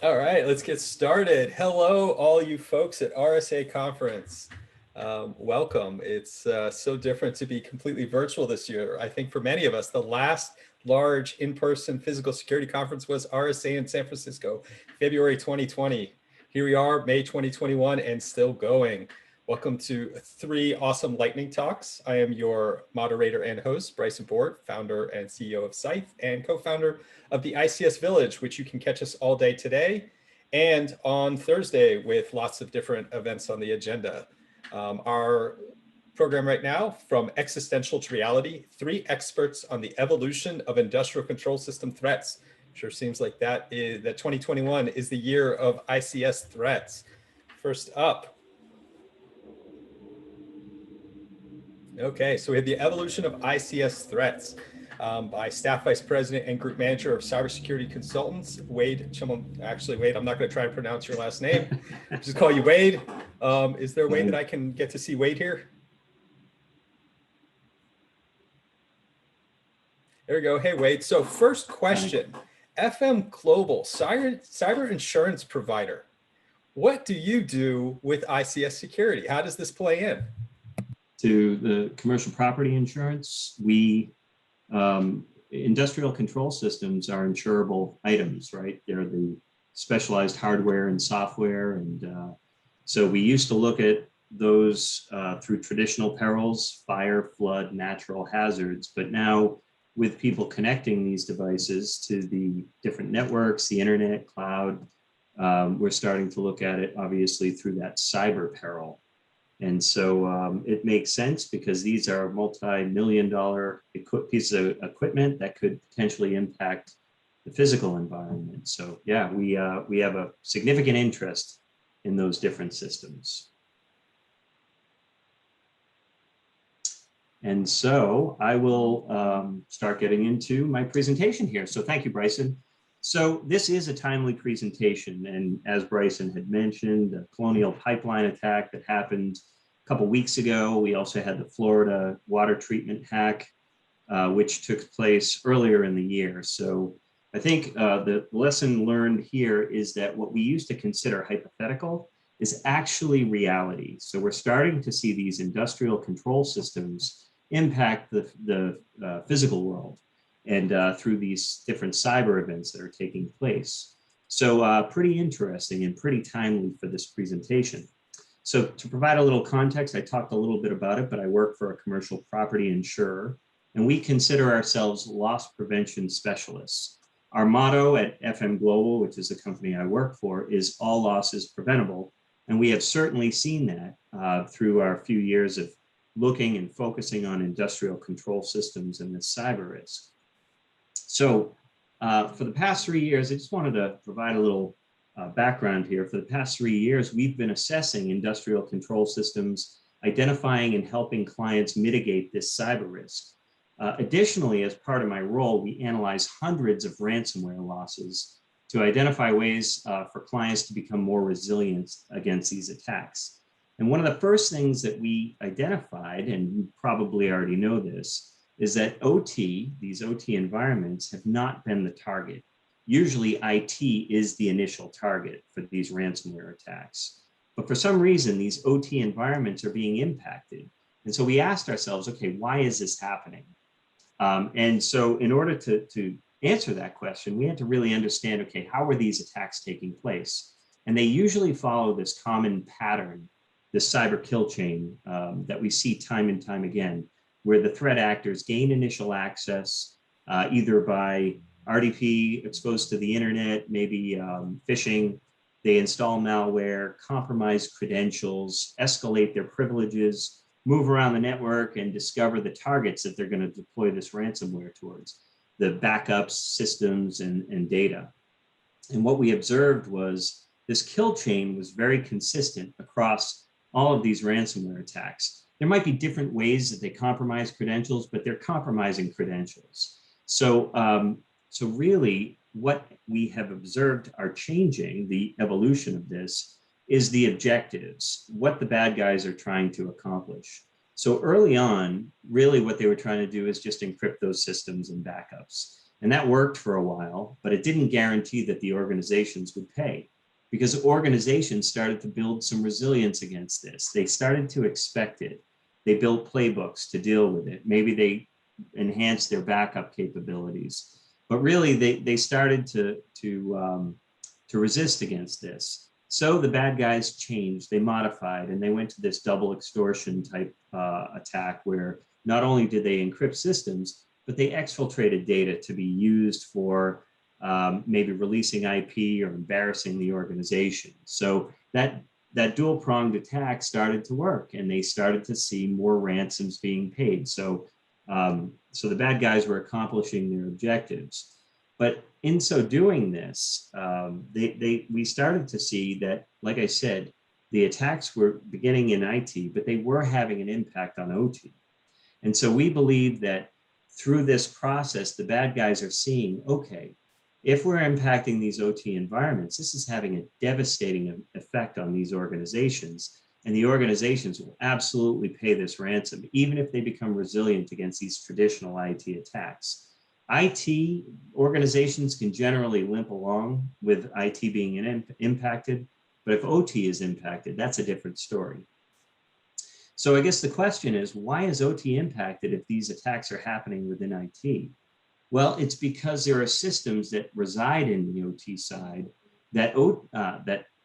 All right, let's get started. Hello, all you folks at RSA conference. Welcome. It's so different to be completely virtual this year. I think for many of us, the last large in-person physical security conference was RSA in San Francisco, February 2020. Here we are, May 2021, and still going. Welcome to 3 awesome lightning talks. I am your moderator and host, Bryson Bort, founder and CEO of SCYTHE and co-founder of the ICS Village, which you can catch us all day today and on Thursday with lots of different events on the agenda. Our program right now, from existential to reality, 3 experts on the evolution of industrial control system threats. Sure seems like that 2021 is the year of ICS threats. First up. Okay, so we have the evolution of ICS threats by Staff Vice President and Group Manager of Cybersecurity Consultants, Wade Chmielinski. Actually, Wade, I'm not going to try to pronounce your last name. I'll just call you Wade. Is there a way that I can get to see Wade here? There we go. Hey, Wade. So first question, FM Global, cyber insurance provider. What do you do with ICS Security? How does this play in? To the commercial property insurance, industrial control systems are insurable items, right? They're the specialized hardware and software. And so we used to look at those through traditional perils, fire, flood, natural hazards. But now with people connecting these devices to the different networks, the internet, cloud, we're starting to look at it obviously through that cyber peril. And so it makes sense because these are multi-million-dollar pieces of equipment that could potentially impact the physical environment. So yeah, we have a significant interest in those different systems. And so I will start getting into my presentation here. So thank you, Bryson. So this is a timely presentation, and as Bryson had mentioned, the Colonial Pipeline attack that happened a couple weeks ago. We also had the Florida water treatment hack, which took place earlier in the year. So I think the lesson learned here is that what we used to consider hypothetical is actually reality. So we're starting to see these industrial control systems impact the physical world, and through these different cyber events that are taking place. So pretty interesting and pretty timely for this presentation. So to provide a little context, I talked a little bit about it, but I work for a commercial property insurer, and we consider ourselves loss prevention specialists. Our motto at FM Global, which is the company I work for, is all losses preventable. And we have certainly seen that through our few years of looking and focusing on industrial control systems and this cyber risk. So for the past 3 years, I just wanted to provide a little background here. For the past 3 years, we've been assessing industrial control systems, identifying and helping clients mitigate this cyber risk. Additionally, as part of my role, we analyze hundreds of ransomware losses to identify ways for clients to become more resilient against these attacks. And one of the first things that we identified, and you probably already know this, is that these OT environments have not been the target. Usually IT is the initial target for these ransomware attacks. But for some reason, these OT environments are being impacted. And so we asked ourselves, okay, why is this happening? And so in order to answer that question, we had to really understand, okay, how are these attacks taking place? And they usually follow this common pattern, this cyber kill chain that we see time and time again, where the threat actors gain initial access either by RDP exposed to the internet, maybe phishing, they install malware, compromise credentials, escalate their privileges, move around the network, and discover the targets that they're going to deploy this ransomware towards, the backups, systems, and data. And what we observed was this kill chain was very consistent across all of these ransomware attacks. There might be different ways that they compromise credentials, but they're compromising credentials. So, so really what we have observed are changing, the evolution of this, is the objectives, what the bad guys are trying to accomplish. So early on, really what they were trying to do is just encrypt those systems and backups. And that worked for a while, but it didn't guarantee that the organizations would pay, because organizations started to build some resilience against this. They started to expect it. They built playbooks to deal with it. Maybe they enhanced their backup capabilities, but really they started to resist against this. So the bad guys changed, they modified, and they went to this double extortion type attack, where not only did they encrypt systems, but they exfiltrated data to be used for maybe releasing IP or embarrassing the organization. So that dual-pronged attack started to work, and they started to see more ransoms being paid. So the bad guys were accomplishing their objectives. But in so doing this, we started to see that, like I said, the attacks were beginning in IT, but they were having an impact on OT. And so we believe that through this process, the bad guys are seeing, okay, if we're impacting these OT environments, this is having a devastating effect on these organizations. And the organizations will absolutely pay this ransom, even if they become resilient against these traditional IT attacks. IT organizations can generally limp along with IT being impacted, but if OT is impacted, that's a different story. So I guess the question is, why is OT impacted if these attacks are happening within IT? Well, it's because there are systems that reside in the OT side that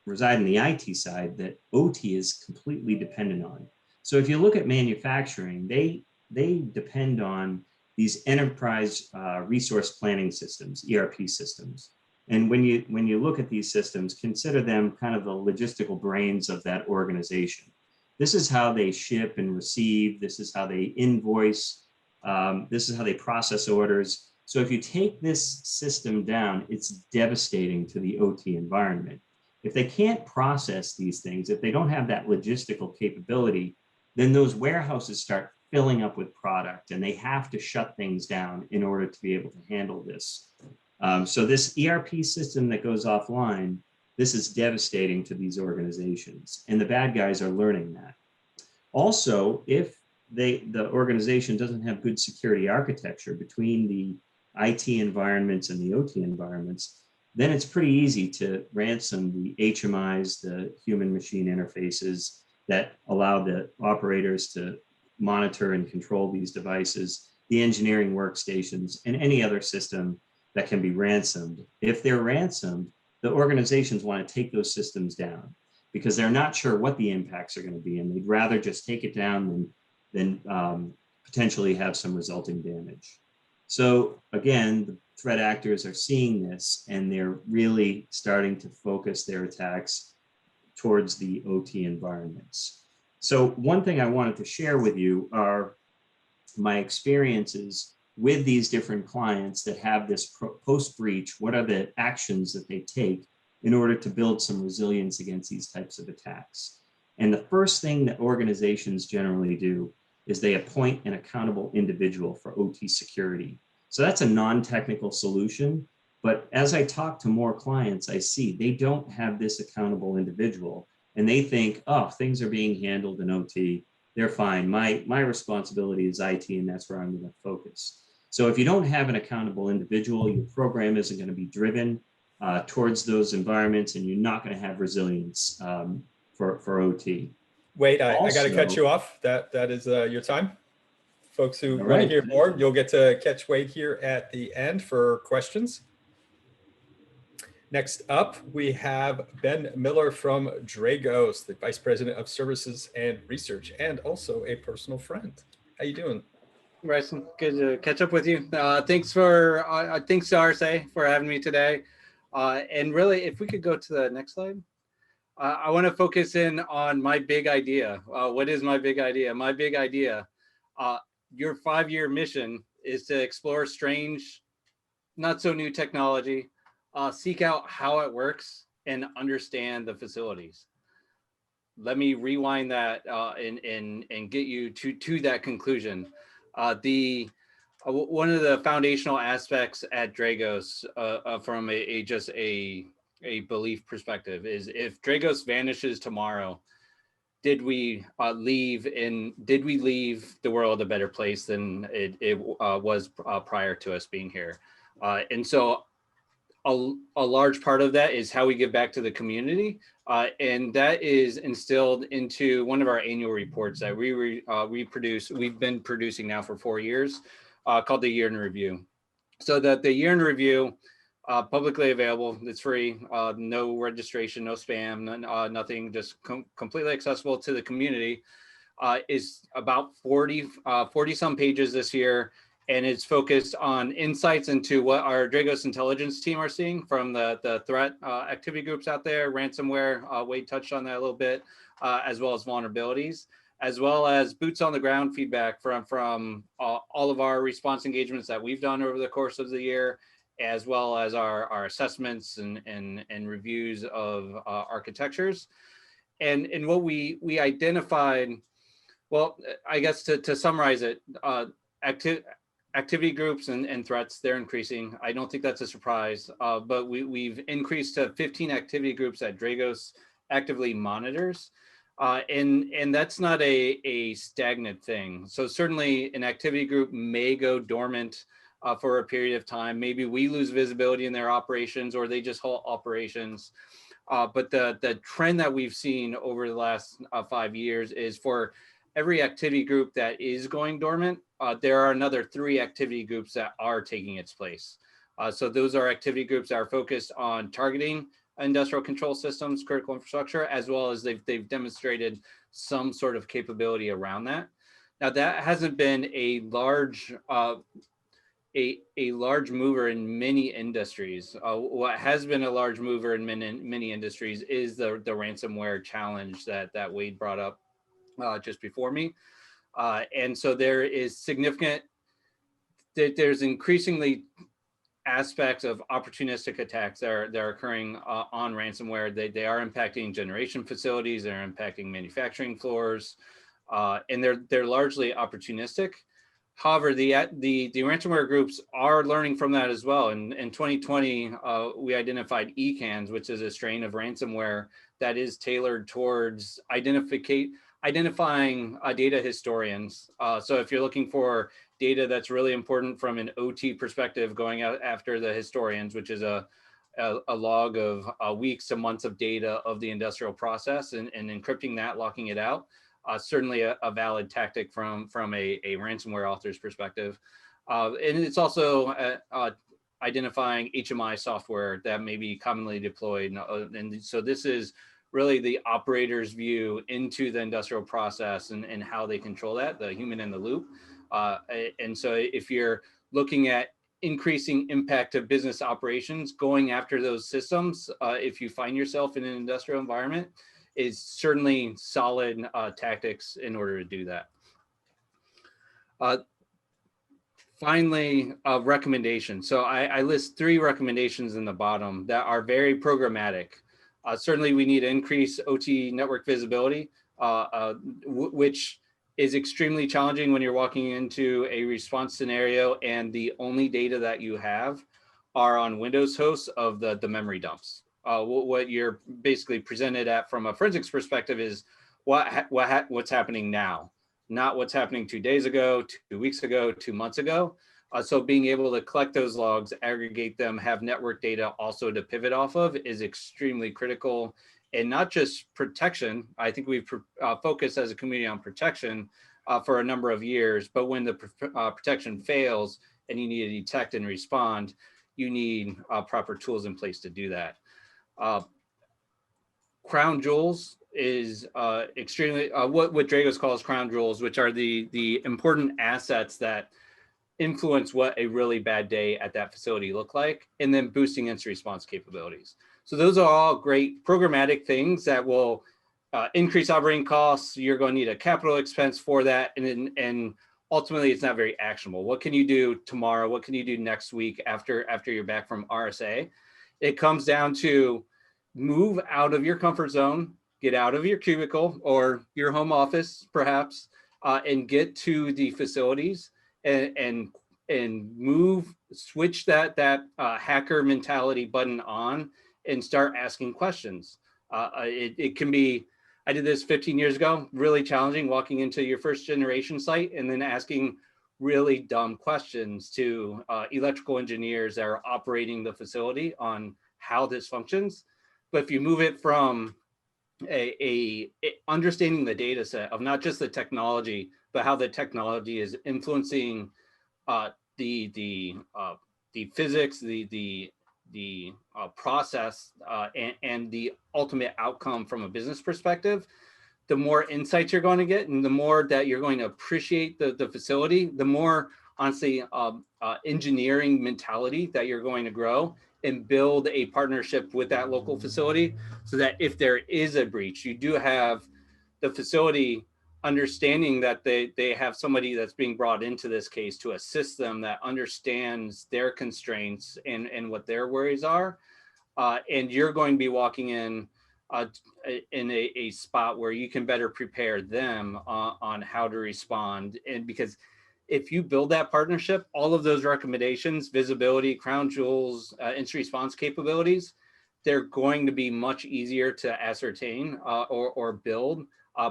reside in the IT side that OT is completely dependent on. So if you look at manufacturing, they depend on these enterprise resource planning systems, ERP systems. And when you look at these systems, consider them kind of the logistical brains of that organization. This is how they ship and receive. This is how they invoice. This is how they process orders. So if you take this system down, it's devastating to the OT environment. If they can't process these things, if they don't have that logistical capability, then those warehouses start filling up with product, and they have to shut things down in order to be able to handle this. So this ERP system that goes offline, this is devastating to these organizations, and the bad guys are learning that. Also, if the organization doesn't have good security architecture between the IT environments and the OT environments, then it's pretty easy to ransom the HMIs, the human machine interfaces that allow the operators to monitor and control these devices, the engineering workstations, and any other system that can be ransomed. If they're ransomed, the organizations want to take those systems down because they're not sure what the impacts are going to be, and they'd rather just take it down than potentially have some resulting damage. So again, the threat actors are seeing this, and they're really starting to focus their attacks towards the OT environments. So one thing I wanted to share with you are my experiences with these different clients that have this post-breach. What are the actions that they take in order to build some resilience against these types of attacks? And the first thing that organizations generally do is they appoint an accountable individual for OT security. So that's a non-technical solution, but as I talk to more clients, I see they don't have this accountable individual, and they think, oh, things are being handled in OT, they're fine. My responsibility is IT, and that's where I'm going to focus. So if you don't have an accountable individual, your program isn't going to be driven towards those environments, and you're not going to have resilience for OT. Wait, I got to cut you off. That is your time. Folks who want to hear more, you'll get to catch Wade here at the end for questions. Next up, we have Ben Miller from Dragos, the Vice President of Services and Research, and also a personal friend. How you doing? Bryson, good to catch up with you. Thanks to RSA for having me today. And really, if we could go to the next slide. I want to focus in on my big idea. What is my big idea? My big idea, your 5-year mission is to explore strange, not so new technology, seek out how it works, and understand the facilities. Let me rewind that and get you to that conclusion. One of the foundational aspects at Dragos from a belief perspective is, if Dragos vanishes tomorrow, did we leave the world a better place than it was prior to us being here? And so a large part of that is how we give back to the community. And that is instilled into one of our annual reports that we produce. We've been producing now for 4 years, called the Year in Review. So that the Year in Review, publicly available, it's free, no registration, no spam, nothing, just completely accessible to the community, is about 40 some pages this year. And it's focused on insights into what our Dragos intelligence team are seeing from the threat activity groups out there, ransomware, Wade touched on that a little bit, as well as vulnerabilities, as well as boots on the ground feedback from all of our response engagements that we've done over the course of the year, as well as our assessments and reviews of architectures. And what we identified, well, I guess to summarize it, activity groups and threats, they're increasing. I don't think that's a surprise, but we've increased to 15 activity groups that Dragos actively monitors. And that's not a stagnant thing. So certainly an activity group may go dormant for a period of time. Maybe we lose visibility in their operations or they just halt operations. But the trend that we've seen over the last 5 years is for every activity group that is going dormant, there are another 3 activity groups that are taking its place. So those are activity groups that are focused on targeting industrial control systems, critical infrastructure, as well as they've demonstrated some sort of capability around that. Now that hasn't been a large mover in many industries. What has been a large mover in many industries is the ransomware challenge that Wade brought up just before me. And so there is significant, there's increasingly aspects of opportunistic attacks that are occurring on ransomware. They are impacting generation facilities, they're impacting manufacturing floors, and they're largely opportunistic. However, the ransomware groups are learning from that as well. In 2020, we identified ECANs, which is a strain of ransomware that is tailored towards identifying data historians. So if you're looking for data that's really important from an OT perspective, going out after the historians, which is a log of weeks to months of data of the industrial process and encrypting that, locking it out, certainly a valid tactic from a ransomware author's perspective. And it's also identifying HMI software that may be commonly deployed. And so this is really the operator's view into the industrial process and how they control that, the human in the loop. And so if you're looking at increasing impact of business operations, going after those systems, if you find yourself in an industrial environment, is certainly solid tactics in order to do that. Finally, recommendations. So I list 3 recommendations in the bottom that are very programmatic. Certainly, we need to increase OT network visibility, which is extremely challenging when you're walking into a response scenario and the only data that you have are on Windows hosts of the memory dumps. What you're basically presented at from a forensics perspective is what's happening now, not what's happening 2 days ago, 2 weeks ago, 2 months ago. So being able to collect those logs, aggregate them, have network data also to pivot off of is extremely critical. And not just protection. I think we've focused as a community on protection for a number of years, but when the protection fails and you need to detect and respond, you need proper tools in place to do that. Crown jewels is extremely, what Dragos calls crown jewels, which are the important assets that influence what a really bad day at that facility look like, and then boosting incident response capabilities. So those are all great programmatic things that will increase operating costs. You're going to need a capital expense for that. And ultimately, it's not very actionable. What can you do tomorrow? What can you do next week after you're back from RSA? It comes down to move out of your comfort zone, get out of your cubicle or your home office, perhaps, and get to the facilities and switch that hacker mentality button on and start asking questions. It can be, I did this 15 years ago, really challenging walking into your first generation site and then asking really dumb questions to electrical engineers that are operating the facility on how this functions. But if you move it from understanding the data set of not just the technology, but how the technology is influencing the physics, the process, and the ultimate outcome from a business perspective, the more insights you're going to get, and the more that you're going to appreciate the facility, the more, honestly, engineering mentality that you're going to grow and build a partnership with that local facility, so that if there is a breach, you do have the facility understanding that they have somebody that's being brought into this case to assist them, that understands their constraints and what their worries are. And you're going to be walking in a spot where you can better prepare them on how to respond. And because if you build that partnership, all of those recommendations, visibility, crown jewels, instant response capabilities, they're going to be much easier to ascertain or build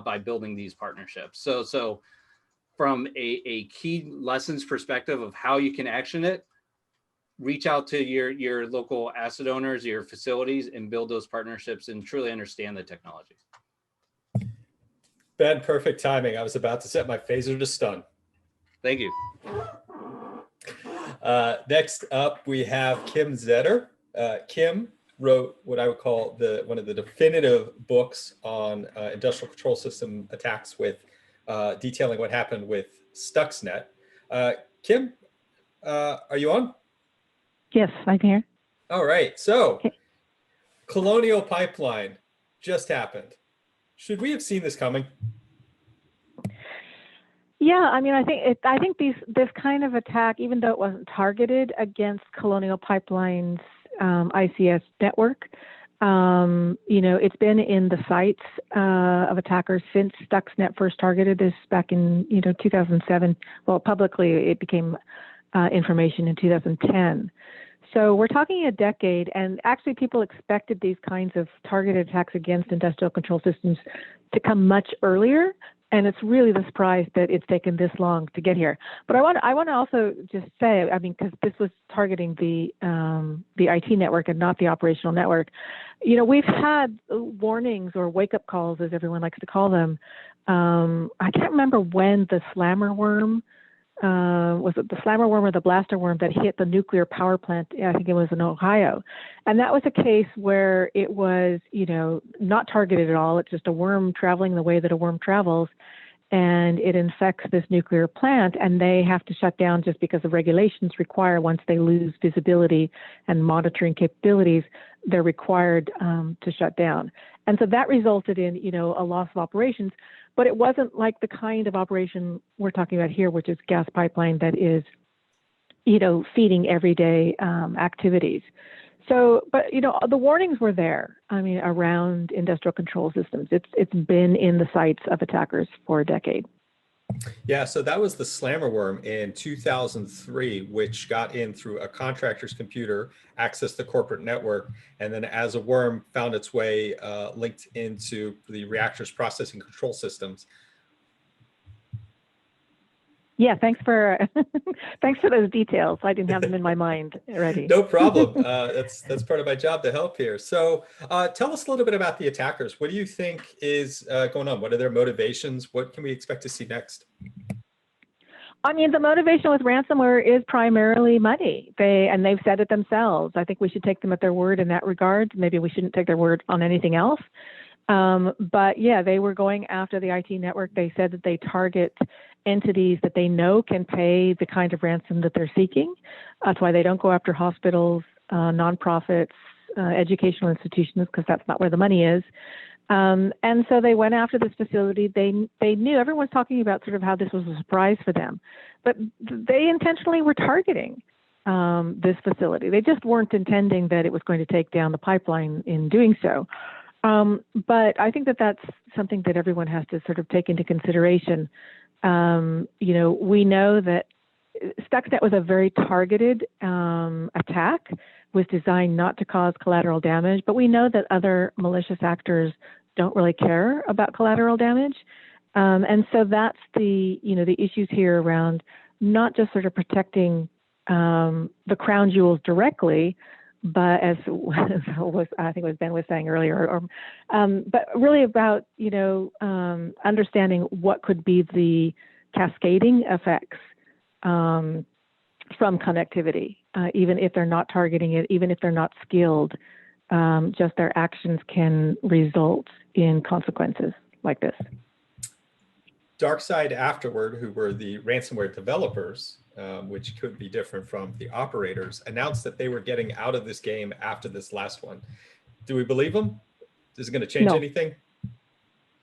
by building these partnerships. So from a key lessons perspective of how you can action it, reach out to your local asset owners, your facilities, and build those partnerships and truly understand the technology. Ben, perfect timing. I was about to set my phaser to stun. Thank you. Next up, we have Kim Zetter. Kim wrote what I would call one of the definitive books on industrial control system attacks, with detailing what happened with Stuxnet. Kim, are you on? Yes, I'm here. All right. So, Okay. Colonial Pipeline just happened. Should we have seen this coming? Yeah, I mean, I think this kind of attack, even though it wasn't targeted against Colonial Pipeline's ICS network, it's been in the sights of attackers since Stuxnet first targeted this back in 2007. Well, publicly it became information in 2010. So we're talking a decade, and actually people expected these kinds of targeted attacks against industrial control systems to come much earlier. And it's really the surprise that it's taken this long to get here. But I want to also just say, I mean, because this was targeting the IT network and not the operational network. We've had warnings or wake-up calls, as everyone likes to call them. I can't remember when the slammer worm, was it the slammer worm or the blaster worm that hit the nuclear power plant? I think it was in Ohio. And that was a case where it was, not targeted at all. It's just a worm traveling the way that a worm travels, and it infects this nuclear plant, and they have to shut down just because the regulations require, once they lose visibility and monitoring capabilities, they're required to shut down. And so that resulted in, a loss of operations. But it wasn't like the kind of operation we're talking about here, which is gas pipeline that is, feeding everyday activities. So, but, the warnings were there, around industrial control systems. It's been in the sights of attackers for a decade. Yeah, so that was the slammer worm in 2003, which got in through a contractor's computer, accessed the corporate network, and then as a worm found its way linked into the reactor's processing control systems. Yeah, thanks for thanks for those details. I didn't have them in my mind already. No problem. That's part of my job to help here. So tell us a little bit about the attackers. What do you think is going on? What are their motivations? What can we expect to see next? The motivation with ransomware is primarily money. They've said it themselves. I think we should take them at their word in that regard. Maybe we shouldn't take their word on anything else. But yeah, they were going after the IT network. They said that they target entities that they know can pay the kind of ransom that they're seeking. That's why they don't go after hospitals, nonprofits, educational institutions, because that's not where the money is. And so they went after this facility. They knew, everyone's talking about sort of how this was a surprise for them, but they intentionally were targeting this facility. They just weren't intending that it was going to take down the pipeline in doing so. But I think that that's something that everyone has to sort of take into consideration. We know that Stuxnet was a very targeted attack, was designed not to cause collateral damage, but we know that other malicious actors don't really care about collateral damage. And so that's the issues here around not just sort of protecting the crown jewels directly, but as I think was Ben was saying earlier, but really about understanding what could be the cascading effects from connectivity, even if they're not targeting it, even if they're not skilled, just their actions can result in consequences like this. DarkSide Afterward, who were the ransomware developers, which could be different from the operators, announced that they were getting out of this game after this last one. Do we believe them? Is it going to change anything?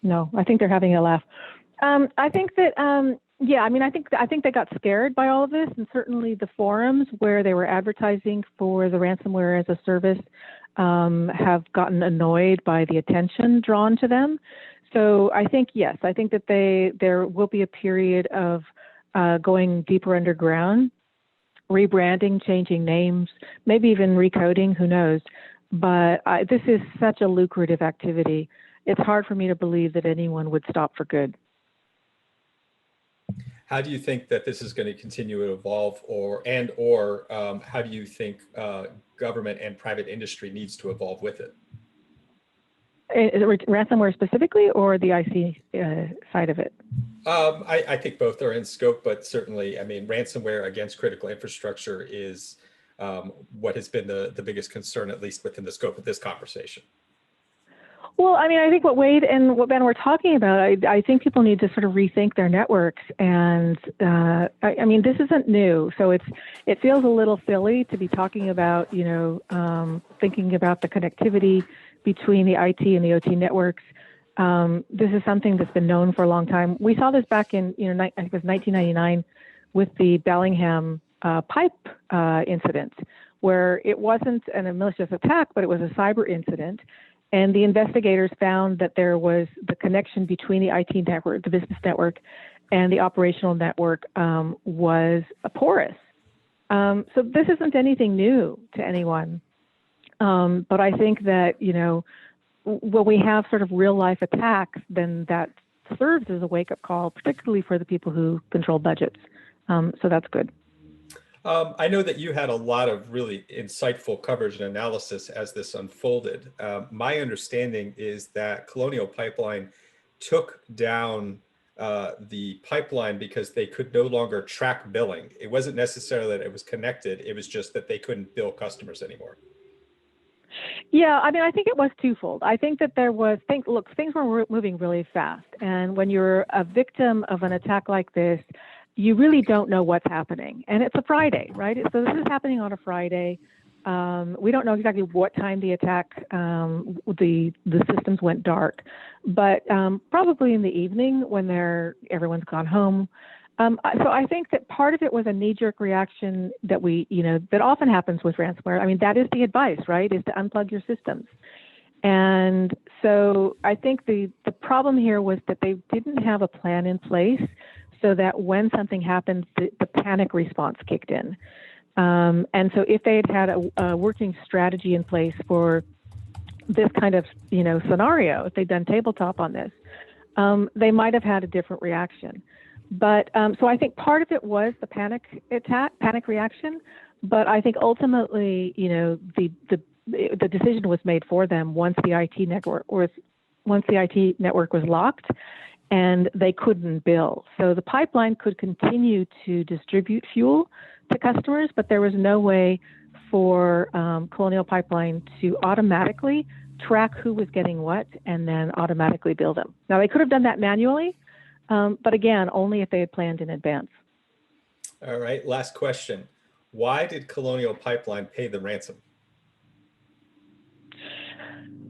No, I think they're having a laugh. I think that, yeah, I mean, I think they got scared by all of this, and certainly the forums where they were advertising for the ransomware as a service have gotten annoyed by the attention drawn to them. So I think, yes, I think that there will be a period of going deeper underground, rebranding, changing names, maybe even recoding, who knows. But this is such a lucrative activity. It's hard for me to believe that anyone would stop for good. How do you think that this is going to continue to evolve, or how do you think government and private industry needs to evolve with it? Is it ransomware specifically, or the IC side of it? I think both are in scope, but certainly, I mean, ransomware against critical infrastructure is what has been the biggest concern, at least within the scope of this conversation. Well, I mean, I think what Wade and what Ben were talking about, I think people need to sort of rethink their networks. And I mean, this isn't new, so it feels a little silly to be talking about, thinking about the connectivity between the IT and the OT networks. This is something that's been known for a long time. We saw this back in, I think it was 1999 with the Bellingham pipe incident, where it wasn't a malicious attack, but it was a cyber incident. And the investigators found that there was the connection between the IT network, the business network, and the operational network was porous. So this isn't anything new to anyone. But I think that, when we have sort of real life attacks, then that serves as a wake up call, particularly for the people who control budgets. So that's good. I know that you had a lot of really insightful coverage and analysis as this unfolded. My understanding is that Colonial Pipeline took down the pipeline because they could no longer track billing. It wasn't necessarily that it was connected. It was just that they couldn't bill customers anymore. Yeah, I mean, I think it was twofold. I think that things were moving really fast. And when you're a victim of an attack like this, you really don't know what's happening. And it's a Friday, right? So this is happening on a Friday. We don't know exactly what time the attack, the systems went dark, but probably in the evening when everyone's gone home. So I think that part of it was a knee-jerk reaction that that often happens with ransomware. I mean, that is the advice, right? Is to unplug your systems. And so I think the problem here was that they didn't have a plan in place, so that when something happened, the panic response kicked in. And so if they had a working strategy in place for this kind of scenario, if they'd done tabletop on this, they might have had a different reaction. But so I think part of it was the panic reaction. But I think ultimately, the decision was made for them once the IT network was locked, and they couldn't bill. So the pipeline could continue to distribute fuel to customers, but there was no way for Colonial Pipeline to automatically track who was getting what and then automatically bill them. Now, they could have done that manually, but again, only if they had planned in advance. All right, last question. Why did Colonial Pipeline pay the ransom?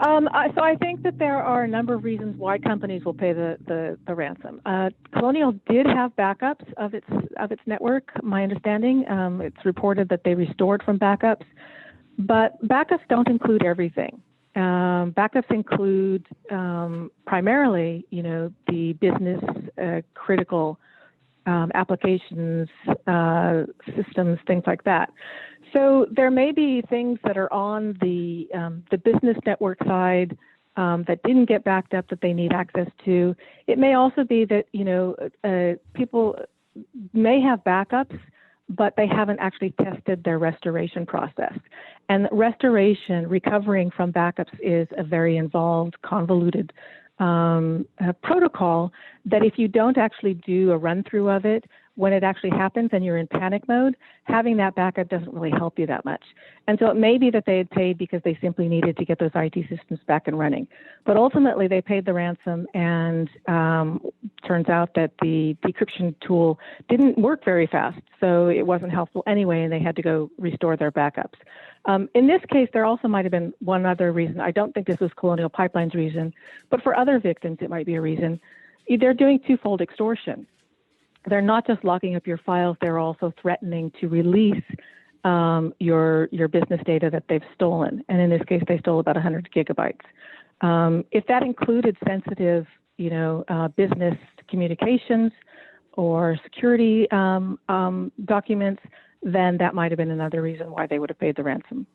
So I think that there are a number of reasons why companies will pay the ransom. Colonial did have backups of its network. My understanding, it's reported that they restored from backups, but backups don't include everything. Backups include primarily, the business critical applications, systems, things like that. So there may be things that are on the business network side that didn't get backed up that they need access to. It may also be that people may have backups, but they haven't actually tested their restoration process. And restoration, recovering from backups, is a very involved, convoluted protocol that if you don't actually do a run through of it, when it actually happens and you're in panic mode, having that backup doesn't really help you that much. And so it may be that they had paid because they simply needed to get those IT systems back and running. But ultimately they paid the ransom, and turns out that the decryption tool didn't work very fast. So it wasn't helpful anyway, and they had to go restore their backups. In this case, there also might have been one other reason. I don't think this was Colonial Pipeline's reason, but for other victims, it might be a reason. They're doing twofold extortion. They're not just locking up your files, they're also threatening to release your business data that they've stolen. And in this case, they stole about 100 gigabytes. If that included sensitive, business communications or security documents, then that might have been another reason why they would have paid the ransom.